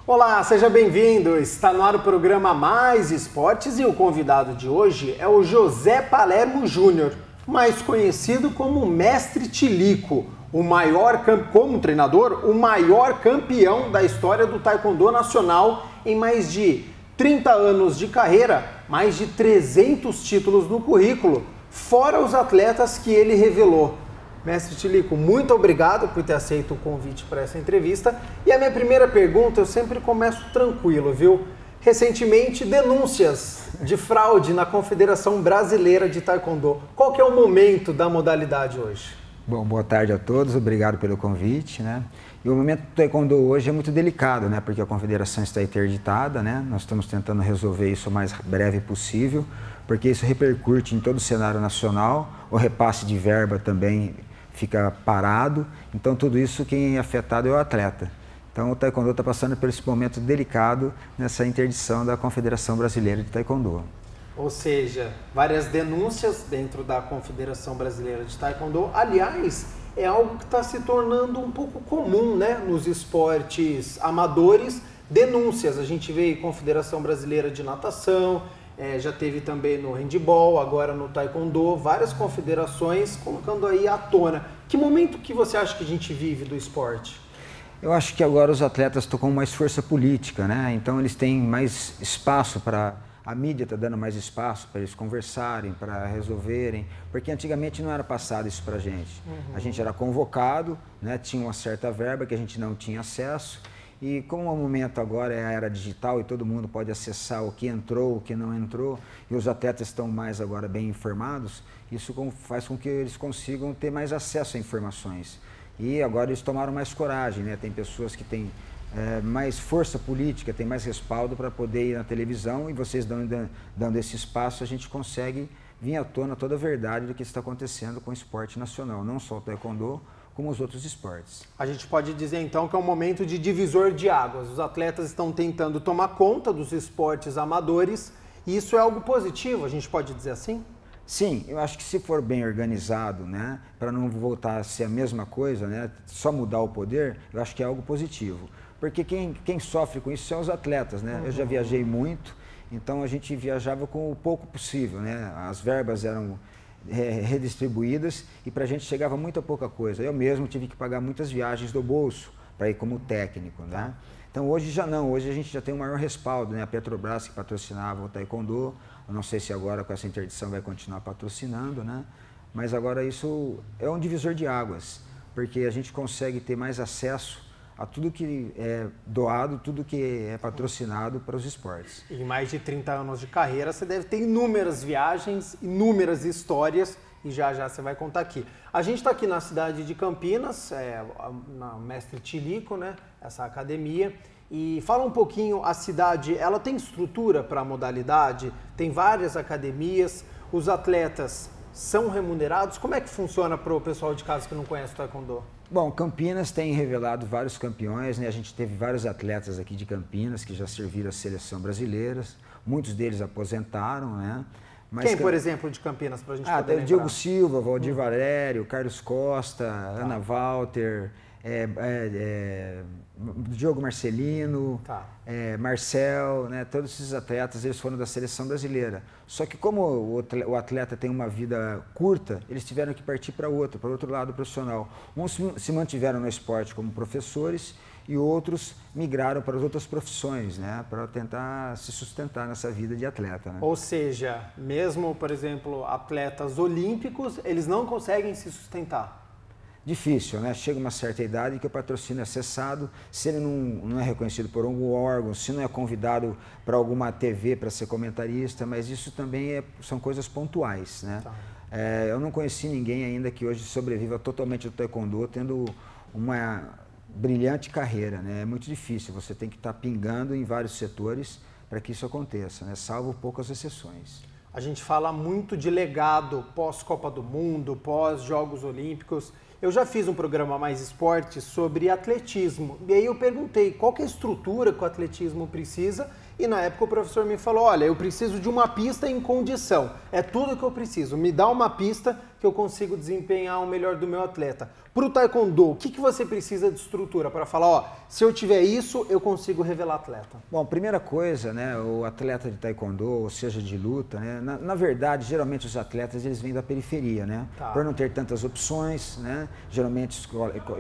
Olá, seja bem-vindo! Está no ar o programa Mais Esportes e o convidado de hoje é o José Palermo Júnior, mais conhecido como Mestre Tilico, como treinador, o maior campeão da história do Taekwondo nacional em mais de 30 anos de carreira, mais de 300 títulos no currículo, fora os atletas que ele revelou. Mestre Tilico, muito obrigado por ter aceito o convite para essa entrevista. E a minha primeira pergunta, eu sempre começo tranquilo, viu? Recentemente, denúncias de fraude na Confederação Brasileira de Taekwondo. Qual que é o momento da modalidade hoje? Bom, boa tarde a todos, obrigado pelo convite, né? E o momento do Taekwondo hoje é muito delicado, né? Porque a Confederação está interditada, né? Nós estamos tentando resolver isso o mais breve possível, porque isso repercute em todo o cenário nacional, o repasse de verba também fica parado, então tudo isso quem é afetado é o atleta. Então o Taekwondo está passando por esse momento delicado nessa interdição da Confederação Brasileira de Taekwondo. Ou seja, várias denúncias dentro da Confederação Brasileira de Taekwondo. Aliás, é algo que está se tornando um pouco comum, né, nos esportes amadores, denúncias. A gente vê a Confederação Brasileira de Natação, já teve também no handball, agora no taekwondo, várias confederações colocando aí à tona. Que momento que você acha que a gente vive do esporte? Eu acho que agora os atletas estão com mais força política, né? Então eles têm mais espaço para... A mídia está dando mais espaço para eles conversarem, para resolverem, porque antigamente não era passado isso para a gente. A gente era convocado, né? Tinha uma certa verba que a gente não tinha acesso. E como o momento agora é a era digital e todo mundo pode acessar o que entrou, o que não entrou, e os atletas estão mais agora bem informados, isso faz com que eles consigam ter mais acesso a informações. E agora eles tomaram mais coragem, né? Tem pessoas que têm mais força política, têm mais respaldo para poder ir na televisão, e vocês dando esse espaço, a gente consegue vir à tona toda a verdade do que está acontecendo com o esporte nacional, não só o Taekwondo, como os outros esportes. A gente pode dizer então que é um momento de divisor de águas. Os atletas estão tentando tomar conta dos esportes amadores e isso é algo positivo, a gente pode dizer assim? Sim, eu acho que se for bem organizado, né, para não voltar a ser a mesma coisa, né, só mudar o poder, eu acho que é algo positivo. Porque quem sofre com isso são os atletas, né? Eu já viajei muito, então a gente viajava com o pouco possível, né? As verbas eram redistribuídas e para a gente chegava muita pouca coisa. Eu mesmo tive que pagar muitas viagens do bolso para ir como técnico, né? Então hoje já não, hoje a gente já tem um maior respaldo, né? A Petrobras que patrocinava o Taekwondo, eu não sei se agora com essa interdição vai continuar patrocinando, né? Mas agora isso é um divisor de águas, porque a gente consegue ter mais acesso a tudo que é doado, tudo que é patrocinado para os esportes. Em mais de 30 anos de carreira, você deve ter inúmeras viagens, inúmeras histórias, e já você vai contar aqui. A gente está aqui na cidade de Campinas, na Mestre Tilico, né, essa academia, e fala um pouquinho, a cidade, ela tem estrutura para a modalidade, tem várias academias, os atletas são remunerados? Como é que funciona para o pessoal de casa que não conhece o Taekwondo? Bom, Campinas tem revelado vários campeões, né? A gente teve vários atletas aqui de Campinas que já serviram a seleção brasileira, muitos deles aposentaram, né? Mas quem, por exemplo, de Campinas, para a gente poder tem o lembrar? Diogo Silva, Valdir Valério, Carlos Costa, Ana Walter, Diogo Marcelino, Marcel, né? Todos esses atletas eles foram da seleção brasileira. Só que como o atleta tem uma vida curta, eles tiveram que partir para outro lado profissional. Uns se mantiveram no esporte como professores e outros migraram para as outras profissões, né? Para tentar se sustentar nessa vida de atleta, né? Ou seja, mesmo, por exemplo, atletas olímpicos, eles não conseguem se sustentar. Difícil, né? Chega uma certa idade que o patrocínio é cessado, se ele não é reconhecido por algum órgão, se não é convidado para alguma TV para ser comentarista, mas isso também são coisas pontuais, né? Eu não conheci ninguém ainda que hoje sobreviva totalmente do Taekwondo, tendo uma brilhante carreira, né? É muito difícil, você tem que estar pingando em vários setores para que isso aconteça, né? Salvo poucas exceções. A gente fala muito de legado pós-Copa do Mundo, pós-Jogos Olímpicos. Eu já fiz um programa Mais Esportes sobre atletismo, e aí eu perguntei qual que é a estrutura que o atletismo precisa, E na época o professor me falou, olha, eu preciso de uma pista em condição. É tudo que eu preciso. Me dá uma pista que eu consigo desempenhar o melhor do meu atleta. Para o taekwondo, o que você precisa de estrutura para falar, ó, se eu tiver isso, eu consigo revelar atleta? Bom, primeira coisa, né, o atleta de taekwondo, ou seja, de luta, né, na verdade, geralmente os atletas eles vêm da periferia, né, por não ter tantas opções, né, geralmente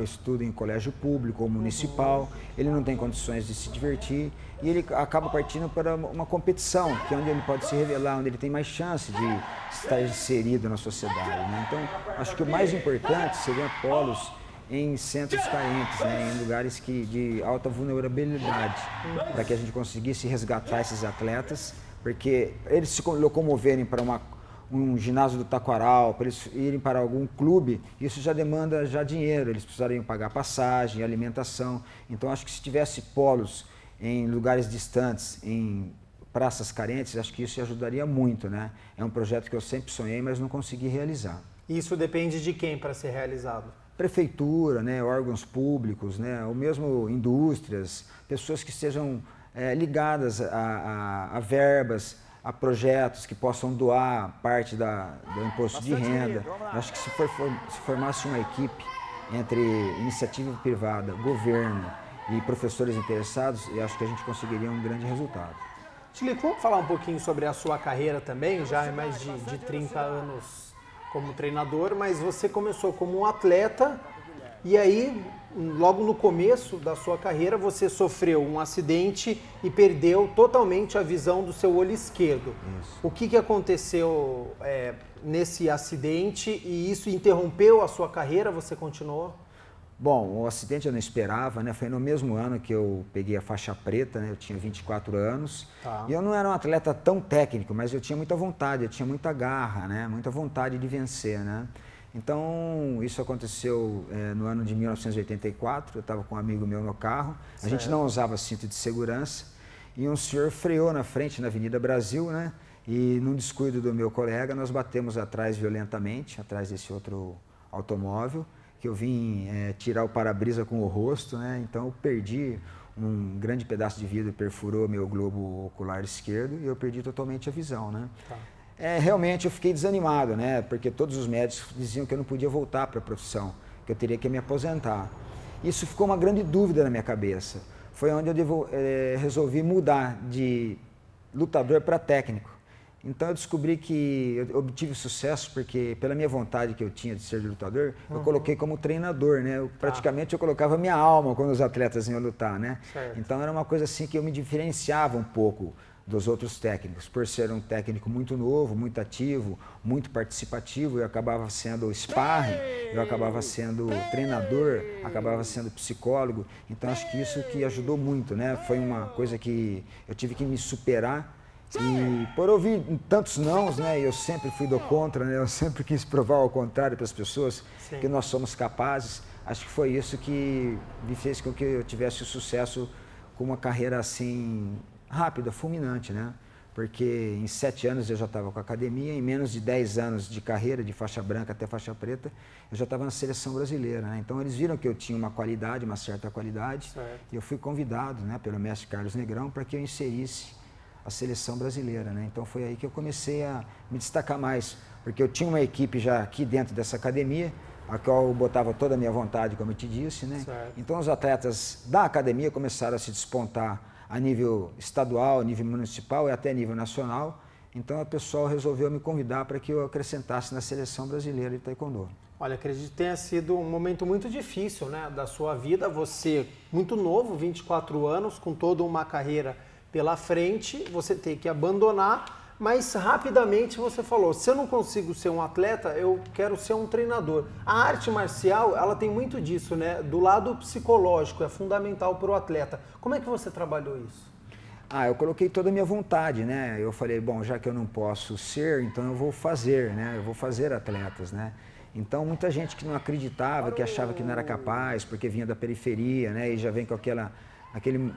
estuda em colégio público ou municipal, ele não tem condições de se divertir e ele acaba partindo para uma competição, que é onde ele pode se revelar, onde ele tem mais chance de estar inserido na sociedade, né? Então, acho que o mais importante seria polos em centros carentes, né, em lugares de alta vulnerabilidade, para que a gente conseguisse resgatar esses atletas, porque eles se locomoverem para um ginásio do Taquaral, para eles irem para algum clube, isso já demanda dinheiro, eles precisariam pagar passagem, alimentação. Então, acho que se tivesse polos em lugares distantes, em praças carentes, acho que isso ajudaria muito, né? É um projeto que eu sempre sonhei, mas não consegui realizar. Isso depende de quem para ser realizado? Prefeitura, né, órgãos públicos, né, ou mesmo indústrias, pessoas que estejam ligadas a verbas, a projetos que possam doar parte do imposto de renda. Eu acho que se formasse uma equipe entre iniciativa privada, governo e professores interessados, eu acho que a gente conseguiria um grande resultado. Tilico, vamos falar um pouquinho sobre a sua carreira também, já é mais de 30 anos como treinador, mas você começou como um atleta e aí, logo no começo da sua carreira, você sofreu um acidente e perdeu totalmente a visão do seu olho esquerdo. Isso. O que aconteceu nesse acidente e isso interrompeu a sua carreira? Você continuou? Bom, o acidente eu não esperava, né? Foi no mesmo ano que eu peguei a faixa preta, né? Eu tinha 24 anos. Tá. E eu não era um atleta tão técnico, mas eu tinha muita vontade, eu tinha muita garra, né? Muita vontade de vencer, né? Então, isso aconteceu no ano de 1984, eu estava com um amigo meu no carro, a gente não usava cinto de segurança e um senhor freou na frente na Avenida Brasil, né? E num descuido do meu colega, nós batemos atrás violentamente, atrás desse outro automóvel, que eu vim tirar o para-brisa com o rosto, né? Então eu perdi um grande pedaço de vidro, perfurou meu globo ocular esquerdo e eu perdi totalmente a visão, né? Tá. Realmente eu fiquei desanimado, né? Porque todos os médicos diziam que eu não podia voltar para a profissão, que eu teria que me aposentar. Isso ficou uma grande dúvida na minha cabeça. Foi onde eu resolvi mudar de lutador para técnico. Então eu descobri que eu obtive sucesso porque pela minha vontade que eu tinha de ser lutador, eu coloquei como treinador, né? Praticamente eu colocava minha alma quando os atletas iam lutar, né? Certo. Então era uma coisa assim que eu me diferenciava um pouco dos outros técnicos. Por ser um técnico muito novo, muito ativo, muito participativo, eu acabava sendo sparring, eu acabava sendo treinador, acabava sendo psicólogo. Então acho que isso que ajudou muito, né? Foi uma coisa que eu tive que me superar. E por ouvir tantos nãos, né, eu sempre fui do contra, né, eu sempre quis provar ao contrário para as pessoas. Sim. Que nós somos capazes. Acho que foi isso que me fez com que eu tivesse o sucesso com uma carreira assim rápida, fulminante, né? Porque em 7 anos eu já estava com a academia, em menos de 10 anos de carreira, de faixa branca até faixa preta, eu já estava na seleção brasileira, né? Então eles viram que eu tinha uma qualidade, uma certa qualidade, certo. E eu fui convidado, né, pelo mestre Carlos Negrão para que eu inserisse a seleção brasileira, né? Então foi aí que eu comecei a me destacar mais, porque eu tinha uma equipe já aqui dentro dessa academia, a qual eu botava toda a minha vontade, como eu te disse, né? Certo. Então os atletas da academia começaram a se despontar a nível estadual, a nível municipal e até nível nacional. Então o pessoal resolveu me convidar para que eu acrescentasse na seleção brasileira de taekwondo. Olha, acredito que tenha sido um momento muito difícil, né, da sua vida. Você, muito novo, 24 anos, com toda uma carreira pela frente, você tem que abandonar, mas rapidamente você falou, se eu não consigo ser um atleta, eu quero ser um treinador. A arte marcial, ela tem muito disso, né? Do lado psicológico, é fundamental para o atleta. Como é que você trabalhou isso? Eu coloquei toda a minha vontade, né? Eu falei, bom, já que eu não posso ser, então eu vou fazer, né? Eu vou fazer atletas, né? Então, muita gente que não acreditava, que achava que não era capaz, porque vinha da periferia, né? E já vem com aquele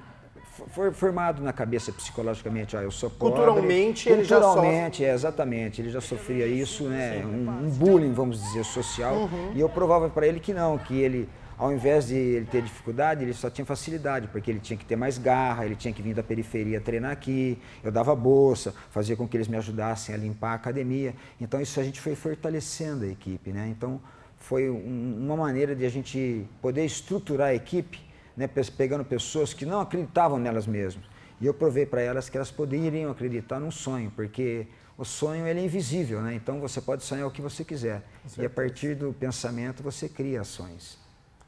formado na cabeça psicologicamente, eu sou pobre. Culturalmente ele já sofre. Exatamente, ele já sofria isso, né? Um bullying, vamos dizer, social. E eu provava para ele que não, que ele, Ao invés de ele ter dificuldade, ele só tinha facilidade, porque ele tinha que ter mais garra, ele tinha que vir da periferia treinar aqui, eu dava bolsa, fazia com que eles me ajudassem a limpar a academia. Então isso a gente foi fortalecendo a equipe, né? Então foi uma maneira de a gente poder estruturar a equipe, né? Pegando pessoas que não acreditavam nelas mesmas. E eu provei para elas que elas poderiam acreditar num sonho, porque o sonho ele é invisível, né? Então você pode sonhar o que você quiser. E a partir do pensamento você cria ações.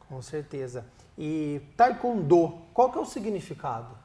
Com certeza. E Taekwondo, qual que é o significado?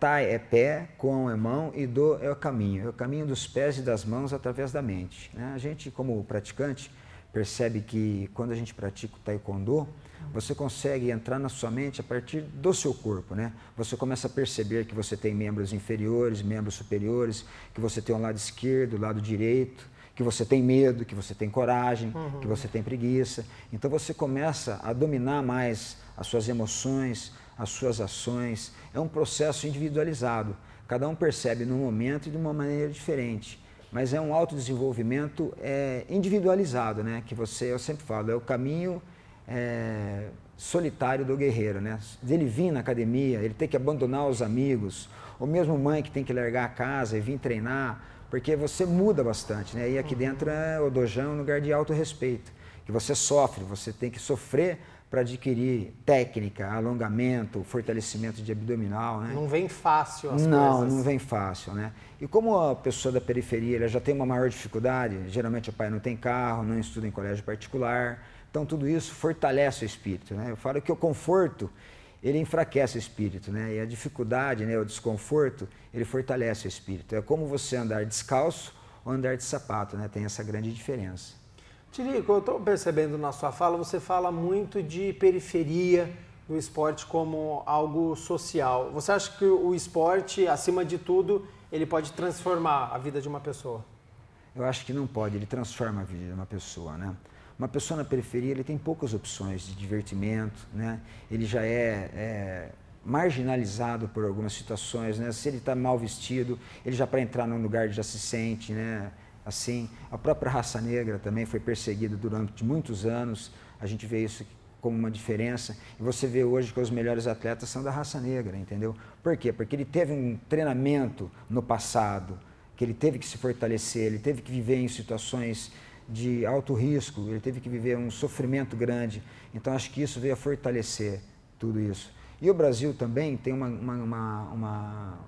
Tai é pé, Kwon é mão e Do é o caminho dos pés e das mãos através da mente, né? A gente, como praticante, percebe que quando a gente pratica o Taekwondo, você consegue entrar na sua mente a partir do seu corpo, né? Você começa a perceber que você tem membros inferiores, membros superiores, que você tem um lado esquerdo, lado direito, que você tem medo, que você tem coragem, que você tem preguiça. Então você começa a dominar mais as suas emoções, as suas ações. É um processo individualizado. Cada um percebe num momento e de uma maneira diferente. Mas é um autodesenvolvimento individualizado, né? Que eu sempre falo, é o caminho solitário do guerreiro, né? Ele vir na academia, ele tem que abandonar os amigos, ou mesmo mãe que tem que largar a casa e vir treinar, porque você muda bastante, né? E aqui dentro o dojo é um lugar de alto respeito, que você sofre, você tem que sofrer para adquirir técnica, alongamento, fortalecimento de abdominal, né? Não vem fácil as coisas. Não vem fácil, né? E como a pessoa da periferia ela já tem uma maior dificuldade, geralmente o pai não tem carro, não estuda em colégio particular, então tudo isso fortalece o espírito, né? Eu falo que o conforto, ele enfraquece o espírito, né? E a dificuldade, né, o desconforto, ele fortalece o espírito. É como você andar descalço ou andar de sapato, né? Tem essa grande diferença. Tirico, eu estou percebendo na sua fala, você fala muito de periferia do esporte como algo social. Você acha que o esporte, acima de tudo, ele pode transformar a vida de uma pessoa? Eu acho que não pode, ele transforma a vida de uma pessoa, né? Uma pessoa na periferia, ele tem poucas opções de divertimento, né? Ele já é marginalizado por algumas situações, né? Se ele está mal vestido, ele já para entrar num lugar já se sente, né? Assim, a própria raça negra também foi perseguida durante muitos anos, a gente vê isso como uma diferença, e você vê hoje que os melhores atletas são da raça negra, entendeu? Por quê? Porque ele teve um treinamento no passado, que ele teve que se fortalecer, ele teve que viver em situações de alto risco, ele teve que viver um sofrimento grande, então acho que isso veio a fortalecer tudo isso. E o Brasil também tem uma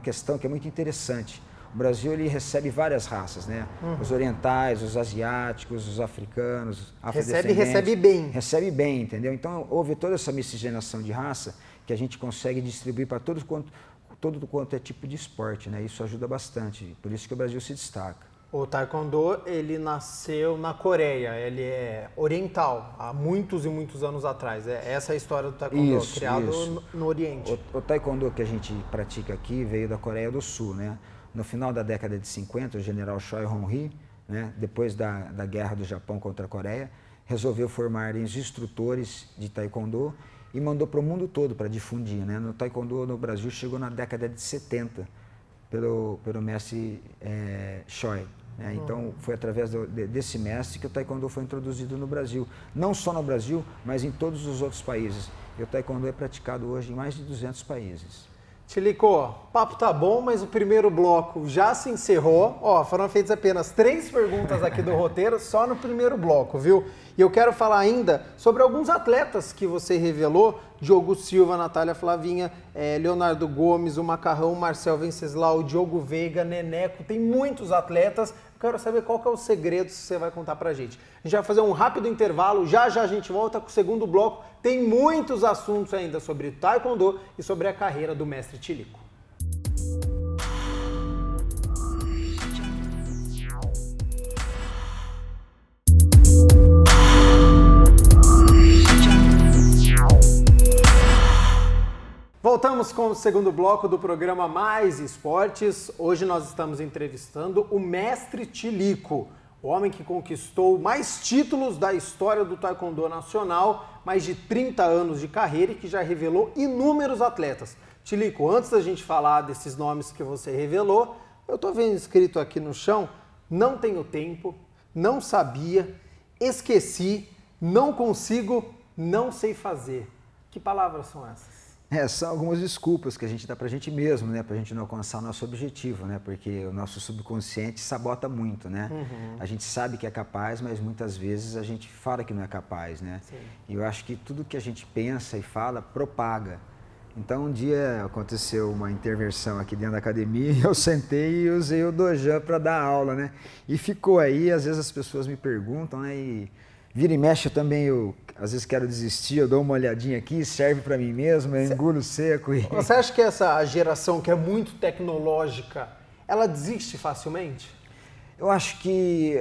questão que é muito interessante. O Brasil ele recebe várias raças, né? Os orientais, os asiáticos, os africanos, recebe bem. Recebe bem, entendeu? Então houve toda essa miscigenação de raça que a gente consegue distribuir para todo quanto é tipo de esporte, né? Isso ajuda bastante, por isso que o Brasil se destaca. O Taekwondo, ele nasceu na Coreia, ele é oriental, há muitos e muitos anos atrás. Essa é a história do Taekwondo, criado no Oriente. O Taekwondo que a gente pratica aqui veio da Coreia do Sul, né? No final da década de 50, o general Choi Hong-hee, né, depois da guerra do Japão contra a Coreia, resolveu formar os instrutores de Taekwondo e mandou para o mundo todo para difundir, né? No Taekwondo no Brasil chegou na década de 70 pelo mestre Choi. Né? Então foi através desse mestre que o Taekwondo foi introduzido no Brasil. Não só no Brasil, mas em todos os outros países. E o Taekwondo é praticado hoje em mais de 200 países. Tilico, o papo tá bom, mas o primeiro bloco já se encerrou. Ó, foram feitas apenas 3 perguntas aqui do roteiro, só no primeiro bloco, viu? E eu quero falar ainda sobre alguns atletas que você revelou: Diogo Silva, Natália Flavinha, Leonardo Gomes, o Macarrão, Marcel Venceslau, Diogo Veiga, Neneco. Tem muitos atletas. Eu quero saber qual que é o segredo que você vai contar pra gente. A gente vai fazer um rápido intervalo, já a gente volta com o segundo bloco. Tem muitos assuntos ainda sobre Taekwondo e sobre a carreira do mestre Tilico. Voltamos com o segundo bloco do programa Mais Esportes. Hoje nós estamos entrevistando o mestre Tilico, o homem que conquistou mais títulos da história do Taekwondo nacional, mais de 30 anos de carreira e que já revelou inúmeros atletas. Tilico, antes da gente falar desses nomes que você revelou, eu estou vendo escrito aqui no chão: não tenho tempo, não sabia, esqueci, não consigo, não sei fazer. Que palavras são essas? São algumas desculpas que a gente dá pra gente mesmo, né? Pra gente não alcançar o nosso objetivo, né? Porque o nosso subconsciente sabota muito, né? A gente sabe que é capaz, mas muitas vezes a gente fala que não é capaz, né? Sim. E eu acho que tudo que a gente pensa e fala propaga. Então um dia aconteceu uma intervenção aqui dentro da academia e eu sentei e usei o Dojan para dar aula, né? E ficou aí, às vezes as pessoas me perguntam, né? E vira e mexe eu às vezes quero desistir, eu dou uma olhadinha aqui, serve para mim mesmo, eu engulo seco. Você acha que essa geração que é muito tecnológica, ela desiste facilmente? Eu acho que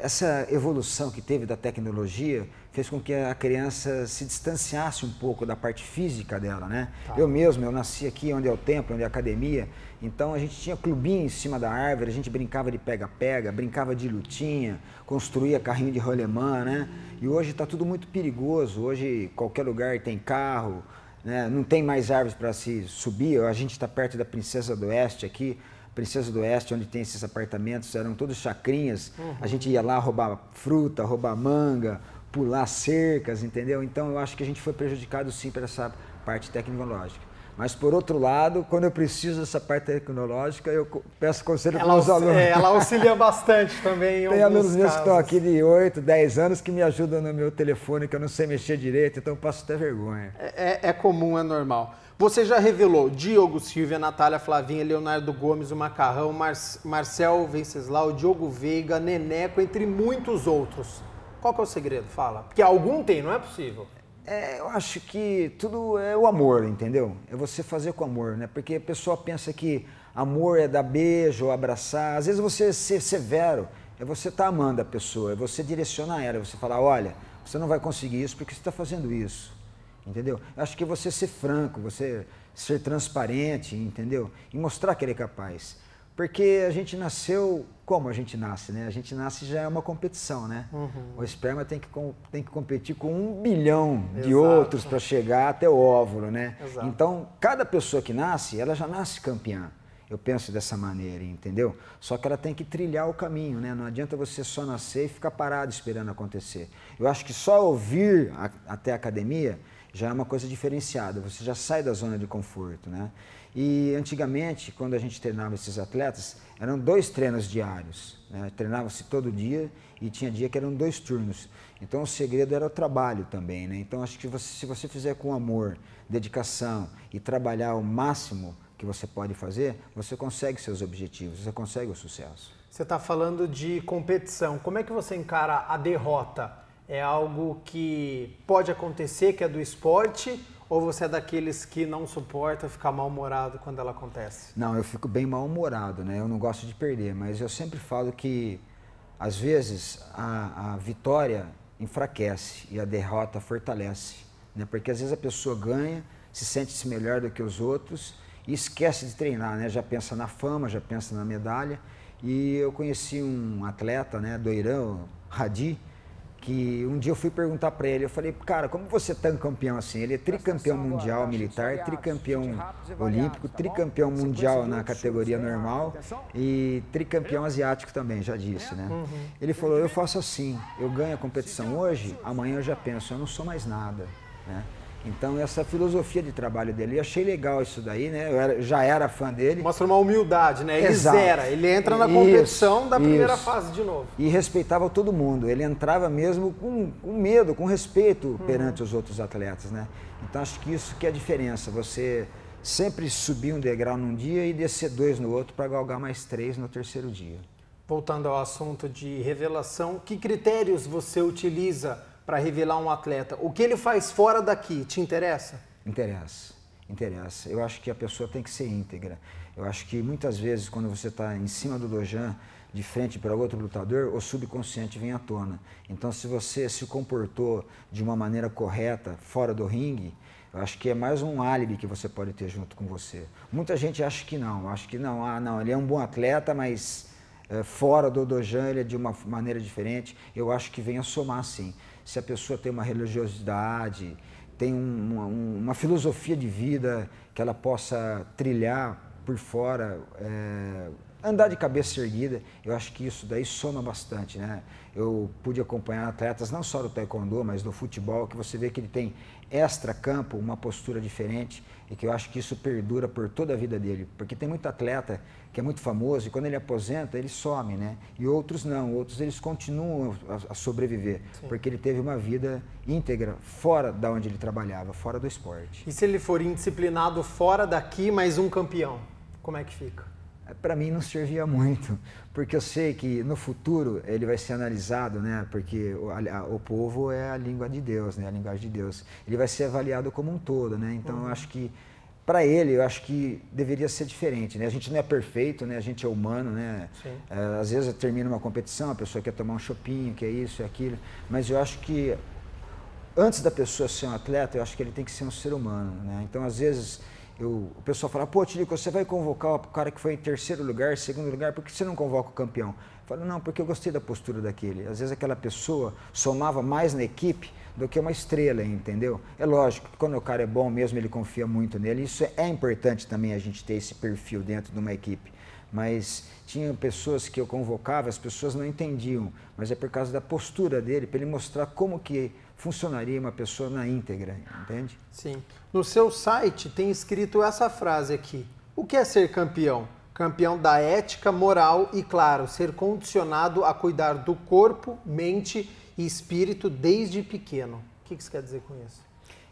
essa evolução que teve da tecnologia fez com que a criança se distanciasse um pouco da parte física dela, né? Tá. Eu nasci aqui onde é o templo, onde é a academia, então a gente tinha clubinho em cima da árvore, a gente brincava de pega-pega, brincava de lutinha, construía carrinho de rolemã, né? E hoje está tudo muito perigoso, hoje qualquer lugar tem carro, né? Não tem mais árvores para se subir, a gente está perto da Princesa do Oeste aqui, Princesa do Oeste, onde tem esses apartamentos, eram todos chacrinhas, a gente ia lá roubar fruta, roubar manga, pular cercas, entendeu? Então eu acho que a gente foi prejudicado sim por essa parte tecnológica. Mas por outro lado, quando eu preciso dessa parte tecnológica, eu peço conselho para os alunos. Ela auxilia bastante também em Tem alunos meus que estão casos. aqui de 8, 10 anos que me ajudam no meu telefone, que eu não sei mexer direito, então eu passo até vergonha. É comum, é normal. Você já revelou Diogo Silva, Natália Flavinha, Leonardo Gomes, o Macarrão, Marcel Venceslau, Diogo Veiga, Neneco, entre muitos outros. Qual que é o segredo? Fala. Porque algum tem, não é possível. Eu acho que tudo é o amor, entendeu? É você fazer com amor, né? Porque a pessoa pensa que amor é dar beijo, abraçar. Às vezes você ser severo, é você estar amando a pessoa, é você direcionar ela, é você falar, olha, você não vai conseguir isso porque você está fazendo isso. Entendeu? Eu acho que é você ser franco, você ser transparente, entendeu? E mostrar que ele é capaz. Porque a gente nasceu, como a gente nasce, né? A gente nasce já é uma competição, né? O esperma tem que competir com 1 bilhão de outros para chegar até o óvulo, né? Exato. Então, cada pessoa que nasce, ela já nasce campeã. Eu penso dessa maneira, entendeu? Só que ela tem que trilhar o caminho, né? Não adianta você só nascer e ficar parado esperando acontecer. Eu acho que só ouvir até a academia já é uma coisa diferenciada, você já sai da zona de conforto, né? E antigamente, quando a gente treinava esses atletas, eram 2 treinos diários, né? Treinava-se todo dia e tinha dia que eram 2 turnos. Então o segredo era o trabalho também, né? Então acho que se você fizer com amor, dedicação e trabalhar o máximo que você pode fazer, você consegue seus objetivos, você consegue o sucesso. Você está falando de competição. Como é que você encara a derrota? É algo que pode acontecer, que é do esporte, ou você é daqueles que não suporta ficar mal-humorado quando ela acontece? Não, eu fico bem mal-humorado, né? Eu não gosto de perder, mas eu sempre falo que, às vezes, a vitória enfraquece e a derrota fortalece, né? Porque às vezes a pessoa ganha, se sente-se melhor do que os outros e esquece de treinar, né? Já pensa na fama, já pensa na medalha. E eu conheci um atleta, né, do Irã, Hadi, que um dia eu fui perguntar para ele, eu falei, cara, como você é tão campeão assim? Ele é tricampeão mundial militar, tricampeão olímpico, tricampeão mundial na categoria normal e tricampeão asiático também, já disse, né? Ele falou, eu faço assim, eu ganho a competição hoje, amanhã eu já penso, eu não sou mais nada, né? Então essa filosofia de trabalho dele, eu achei legal isso daí, né? Eu já era fã dele. Mostra uma humildade, né? Ele Exato. zera, ele entra na competição da primeira fase de novo. E respeitava todo mundo, ele entrava mesmo com medo, com respeito perante os outros atletas, né? Então acho que isso que é a diferença, você sempre subir um degrau num dia e descer 2 no outro para galgar mais 3 no terceiro dia. Voltando ao assunto de revelação, que critérios você utiliza para revelar um atleta? O que ele faz fora daqui, te interessa? Interessa, interessa. Eu acho que a pessoa tem que ser íntegra. Eu acho que muitas vezes quando você está em cima do Dojan, de frente para outro lutador, o subconsciente vem à tona. Então se você se comportou de uma maneira correta, fora do ringue, eu acho que é mais um álibi que você pode ter junto com você. Muita gente acha que não, não, ele é um bom atleta, mas fora do Dojan ele é de uma maneira diferente. Eu acho que vem a somar sim. Se a pessoa tem uma religiosidade, tem uma filosofia de vida que ela possa trilhar por fora, andar de cabeça erguida, eu acho que isso daí soma bastante, né? Eu pude acompanhar atletas não só do taekwondo, mas do futebol, que você vê que ele tem extra-campo, uma postura diferente, e que eu acho que isso perdura por toda a vida dele, porque tem muito atleta que é muito famoso e quando ele aposenta, ele some, né? E outros não, outros eles continuam a sobreviver, sim, porque ele teve uma vida íntegra fora da onde ele trabalhava, fora do esporte. E se ele for indisciplinado fora daqui, mas um campeão, como é que fica? Para mim não servia muito, porque eu sei que no futuro ele vai ser analisado, né? Porque o povo é a língua de Deus, né? A linguagem de Deus. Ele vai ser avaliado como um todo, né? Então eu acho que para ele, eu acho que deveria ser diferente, né? A gente não é perfeito, né? A gente é humano, né? Às vezes termina uma competição, a pessoa quer tomar um chopinho, quer isso e aquilo, mas eu acho que antes da pessoa ser um atleta, eu acho que ele tem que ser um ser humano, né? Então, às vezes, o pessoal fala, pô, Tilico, você vai convocar o cara que foi em terceiro lugar, segundo lugar, por que você não convoca o campeão? Eu falo, não, porque eu gostei da postura daquele. Às vezes aquela pessoa somava mais na equipe do que uma estrela, entendeu? É lógico que quando o cara é bom mesmo, ele confia muito nele. Isso é importante também a gente ter esse perfil dentro de uma equipe. Mas tinha pessoas que eu convocava, as pessoas não entendiam, mas é por causa da postura dele, para ele mostrar como que funcionaria uma pessoa na íntegra, entende? Sim. No seu site tem escrito essa frase aqui. O que é ser campeão? Campeão da ética, moral e, claro, ser condicionado a cuidar do corpo, mente e espírito desde pequeno. O que você quer dizer com isso?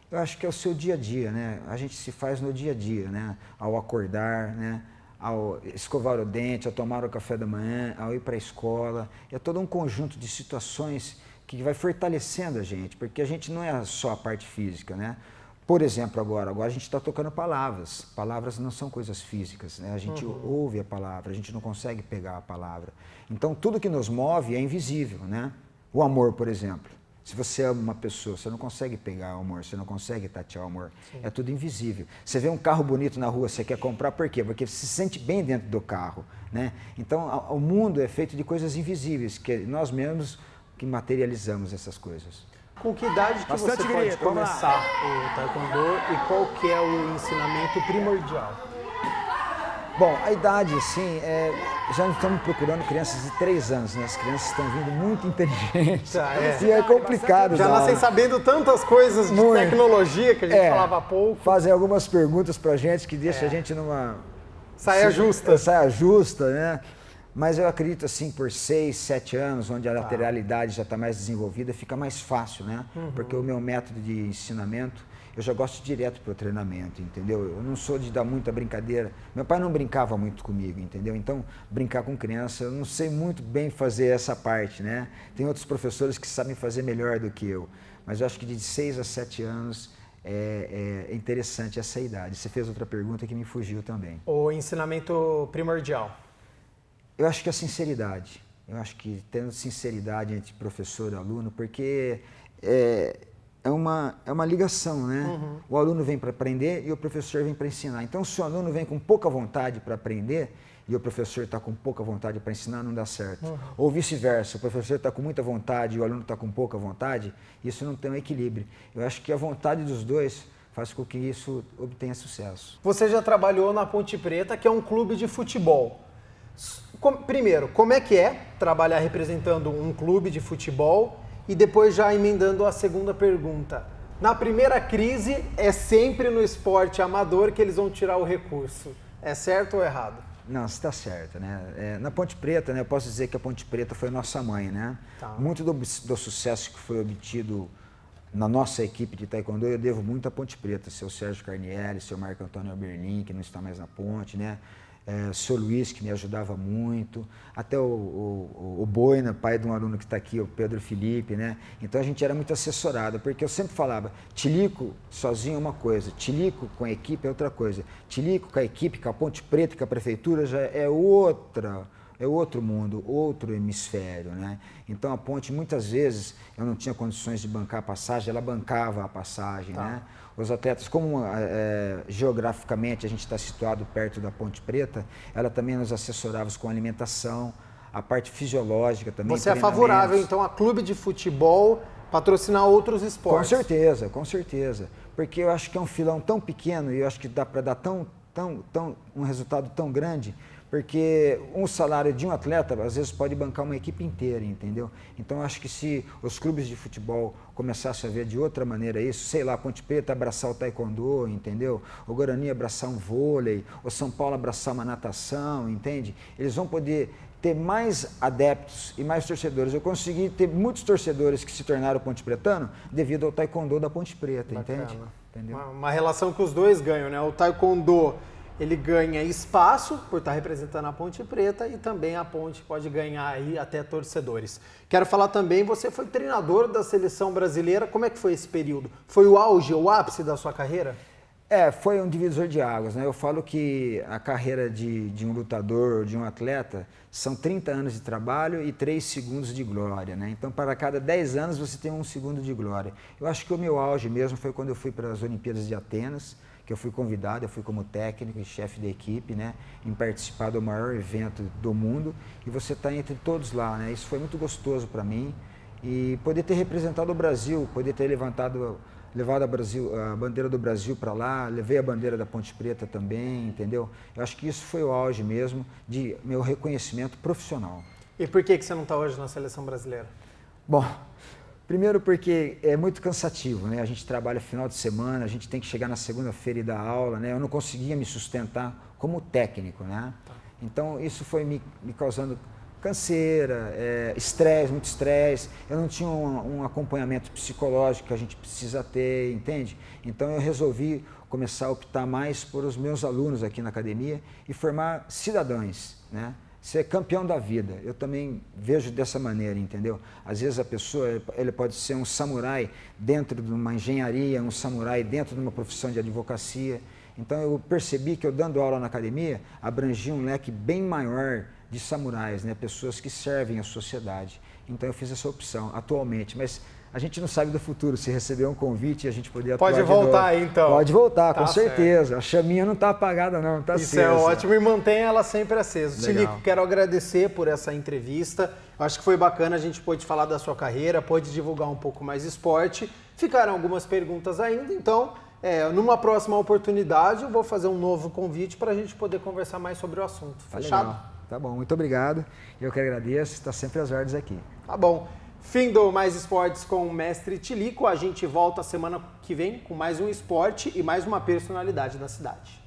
Eu acho que é o seu dia a dia, né? A gente se faz no dia a dia, né? Ao acordar, né? Ao escovar o dente, ao tomar o café da manhã, ao ir para a escola. É todo um conjunto de situações que vai fortalecendo a gente, porque a gente não é só a parte física, né? Por exemplo, agora a gente está tocando palavras. Palavras não são coisas físicas, né? A gente ouve a palavra, a gente não consegue pegar a palavra. Então, tudo que nos move é invisível, né? O amor, por exemplo. Se você ama uma pessoa, você não consegue pegar o amor, você não consegue tatear o amor. Sim. É tudo invisível. Você vê um carro bonito na rua, você quer comprar, por quê? Porque você se sente bem dentro do carro, né? Então, o mundo é feito de coisas invisíveis, que nós mesmos que materializamos essas coisas. Com que idade que você pode começar o taekwondo e qual que é o ensinamento primordial? Bom, a idade, assim, já estamos procurando crianças de 3 anos, né? As crianças estão vindo muito inteligentes e é complicado. Já nascem sabendo tantas coisas de tecnologia que a gente falava há pouco. Fazem algumas perguntas pra gente que deixa a gente numa... Saia justa. Saia justa, né? Mas eu acredito assim, por 6, 7 anos, onde a lateralidade já está mais desenvolvida, fica mais fácil, né? Porque o meu método de ensinamento, eu já gosto direto para o treinamento, entendeu? Eu não sou de dar muita brincadeira. Meu pai não brincava muito comigo, entendeu? Então, brincar com criança, eu não sei muito bem fazer essa parte, né? Tem outros professores que sabem fazer melhor do que eu. Mas eu acho que de 6 a 7 anos é interessante essa idade. Você fez outra pergunta que me fugiu também. O ensinamento primordial. Eu acho que a sinceridade. Eu acho que tendo sinceridade entre professor e aluno, porque é uma ligação, né? O aluno vem para aprender e o professor vem para ensinar. Então, se o aluno vem com pouca vontade para aprender e o professor está com pouca vontade para ensinar, não dá certo. Ou vice-versa, o professor está com muita vontade e o aluno está com pouca vontade, isso não tem um equilíbrio. Eu acho que a vontade dos dois faz com que isso obtenha sucesso. Você já trabalhou na Ponte Preta, que é um clube de futebol. Primeiro, como é que é trabalhar representando um clube de futebol? E depois já emendando a segunda pergunta. Na primeira crise, é sempre no esporte amador que eles vão tirar o recurso. É certo ou errado? Não, você está certo, né? Na Ponte Preta, né, eu posso dizer que a Ponte Preta foi nossa mãe, né? Tá. Muito do sucesso que foi obtido na nossa equipe de taekwondo, eu devo muito à Ponte Preta. Seu Sérgio Carnielli, seu Marco Antônio Alberlin, que não está mais na ponte, né? Seu Luiz, que me ajudava muito, até o Boina, pai de um aluno que está aqui, o Pedro Felipe, né? Então a gente era muito assessorado, porque eu sempre falava, Tilico sozinho é uma coisa, Tilico com a equipe é outra coisa, Tilico com a equipe, com a Ponte Preta, com a prefeitura já é outro mundo, outro hemisfério, né? Então a ponte, muitas vezes, eu não tinha condições de bancar a passagem, ela bancava a passagem, né? Os atletas, como geograficamente a gente está situado perto da Ponte Preta, ela também nos assessorava com alimentação, a parte fisiológica também. Você é favorável, então, a clube de futebol patrocinar outros esportes? Com certeza. Porque eu acho que é um filão tão pequeno e eu acho que dá para dar um resultado tão grande, Porque um salário de um atleta, às vezes, pode bancar uma equipe inteira, entendeu? Então, acho que se os clubes de futebol começassem a ver de outra maneira isso, sei lá, Ponte Preta abraçar o taekwondo, entendeu? O Guarani abraçar um vôlei, o São Paulo abraçar uma natação, entende? Eles vão poder ter mais adeptos e mais torcedores. Eu consegui ter muitos torcedores que se tornaram ponte pretano devido ao taekwondo da Ponte Preta, entende? Entendeu? Uma relação que os dois ganham, né? O taekwondo, ele ganha espaço por estar representando a Ponte Preta e também a Ponte pode ganhar aí até torcedores. Quero falar também, você foi treinador da seleção brasileira, como é que foi esse período? Foi o auge, o ápice da sua carreira? Foi um divisor de águas, né? Eu falo que a carreira de um lutador, de um atleta, são 30 anos de trabalho e 3 segundos de glória, né? Então, para cada 10 anos, você tem 1 segundo de glória. Eu acho que o meu auge mesmo foi quando eu fui para as Olimpíadas de Atenas, que eu fui convidado, eu fui como técnico e chefe da equipe, né? Em participar do maior evento do mundo, e você está entre todos lá, né? Isso foi muito gostoso para mim, e poder ter representado o Brasil, poder ter levado a bandeira do Brasil para lá, levei a bandeira da Ponte Preta também, entendeu? Eu acho que isso foi o auge mesmo de meu reconhecimento profissional. E por que você não está hoje na seleção brasileira? Bom, primeiro porque é muito cansativo, né? A gente trabalha final de semana, a gente tem que chegar na segunda-feira e dar aula, né? Eu não conseguia me sustentar como técnico, né? Então isso foi me causando canseira, estresse, muito estresse. Eu não tinha um acompanhamento psicológico que a gente precisa ter, entende? Então eu resolvi começar a optar mais por os meus alunos aqui na academia e formar cidadãos, né? Ser campeão da vida. Eu também vejo dessa maneira, entendeu? Às vezes a pessoa, ele pode ser um samurai dentro de uma engenharia, um samurai dentro de uma profissão de advocacia. Então eu percebi que eu dando aula na academia, abrangia um leque bem maior de samurais, né? Pessoas que servem à sociedade. Então eu fiz essa opção atualmente, mas a gente não sabe do futuro, se receber um convite e a gente poder atuar Pode voltar aí, então. Pode voltar, tá com certeza. Certo. A chaminha não está apagada não, está acesa. Isso é ótimo e mantém ela sempre acesa. Legal. Tilico, quero agradecer por essa entrevista. Acho que foi bacana, a gente pôde falar da sua carreira, pôde divulgar um pouco mais esporte. Ficaram algumas perguntas ainda, então numa próxima oportunidade eu vou fazer um novo convite para a gente poder conversar mais sobre o assunto. Fechado? Legal. Tá bom, muito obrigado. Eu que agradeço, está sempre às ordens aqui. Tá bom. Fim do Mais Esportes com o Mestre Tilico. A gente volta semana que vem com mais um esporte e mais uma personalidade da cidade.